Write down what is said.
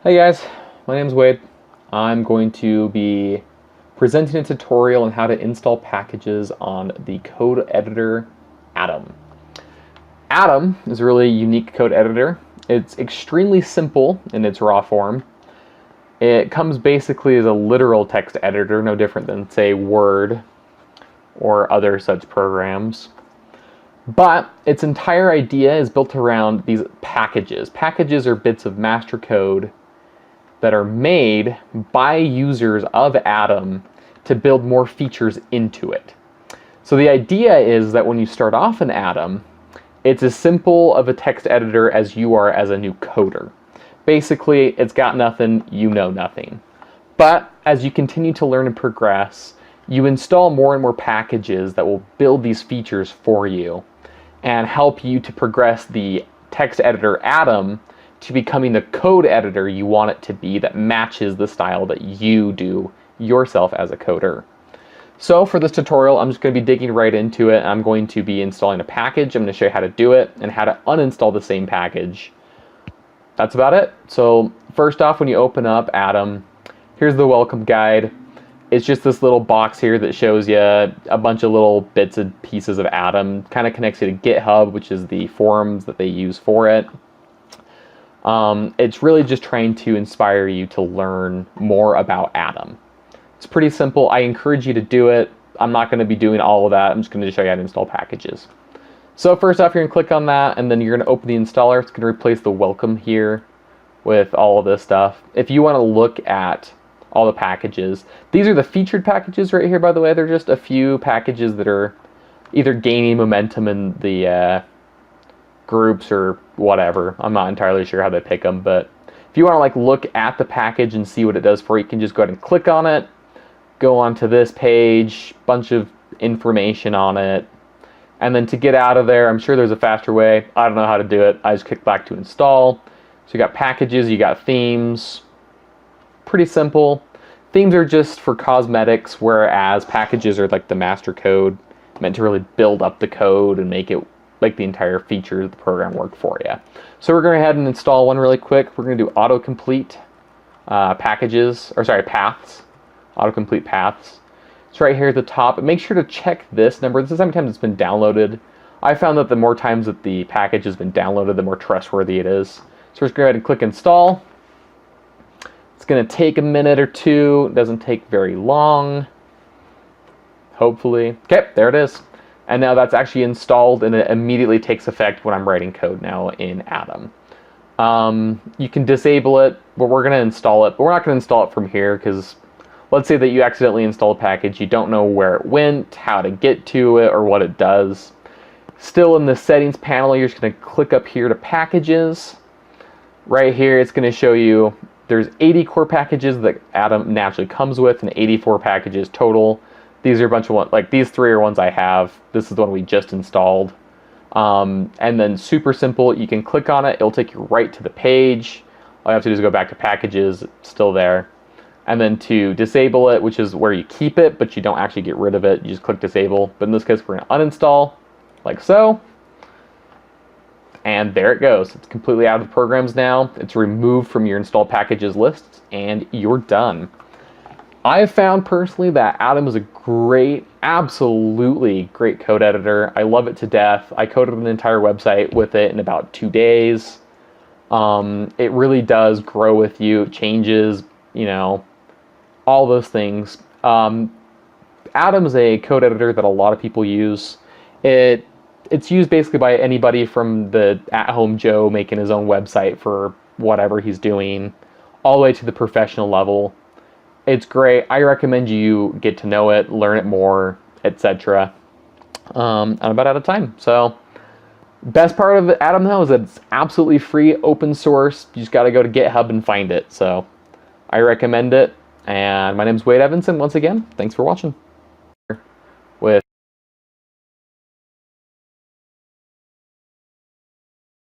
Hey guys, my name is Wade. I'm going to be presenting a tutorial on how to install packages on the code editor Atom. Atom is a really unique code editor. It's extremely simple in its raw form. It comes basically as a literal text editor, no different than, say, Word or other such programs. But its entire idea is built around these packages. Packages are bits of master code that are made by users of Atom to build more features into it. So the idea is that when you start off in Atom, it's as simple of a text editor as you are as a new coder. Basically, it's got nothing, you know nothing. But as you continue to learn and progress, you install more and more packages that will build these features for you and help you to progress the text editor Atom to becoming the code editor you want it to be that matches the style that you do yourself as a coder. So for this tutorial, I'm just going to be digging right into it. I'm going to be installing a package. I'm going to show you how to do it and how to uninstall the same package. That's about it. So first off, when you open up Atom, here's the welcome guide. It's just this little box here that shows you a bunch of little bits and pieces of Atom. Kind of connects you to GitHub, which is the forums that they use for it. It's really just trying to inspire you to learn more about Atom. It's pretty simple. I encourage you to do it. I'm not going to be doing all of that. I'm just going to show you how to install packages. So first off, you're going to click on that, and then you're going to open the installer. It's going to replace the welcome here with all of this stuff. If you want to look at all the packages, these are the featured packages right here, by the way. They're just a few packages that are either gaining momentum in the groups or whatever. I'm not entirely sure how they pick them, but if you want to look at the package and see what it does for you, you can just go ahead and click on it, go onto this page, bunch of information on it, and then to get out of there, I'm sure there's a faster way. I don't know how to do it. I just click back to install. So you got packages, you got themes. Pretty simple. Themes are just for cosmetics, whereas packages are like the master code, meant to really build up the code and make the entire feature of the program work for you. So we're going to go ahead and install one really quick. We're going to do autocomplete paths. Autocomplete paths. It's right here at the top. Make sure to check this number. This is how many times it's been downloaded. I found that the more times that the package has been downloaded, the more trustworthy it is. So we're just going to go ahead and click install. It's going to take a minute or two. It doesn't take very long. Hopefully. Okay, there it is. And now that's actually installed, and it immediately takes effect when I'm writing code now in Atom. You can disable it, but we're going to install it. But we're not going to install it from here because let's say that you accidentally install a package, you don't know where it went, how to get to it, or what it does. Still in the settings panel, you're just going to click up here to packages. Right here, it's going to show you there's 80 core packages that Atom naturally comes with and 84 packages total. These are a bunch of ones, these three are ones I have. This is the one we just installed. And then super simple, you can click on it, it'll take you right to the page. All you have to do is go back to packages, it's still there. And then to disable it, which is where you keep it, but you don't actually get rid of it, you just click disable. But in this case, we're going to uninstall, like so. And there it goes. It's completely out of the programs now. It's removed from your installed packages list, and you're done. I've found personally that Atom is a great, absolutely great code editor. I love it to death. I coded an entire website with it in about 2 days. It really does grow with you, changes, all those things. Atom is a code editor that a lot of people use. It's used basically by anybody from the at-home Joe making his own website for whatever he's doing, all the way to the professional level. It's great. I recommend you get to know it, learn it more, etc. I'm about out of time. So, best part of Atom though is that it's absolutely free, open source. You just got to go to GitHub and find it. So, I recommend it. And my name is Wade Evanson. Once again, thanks for watching.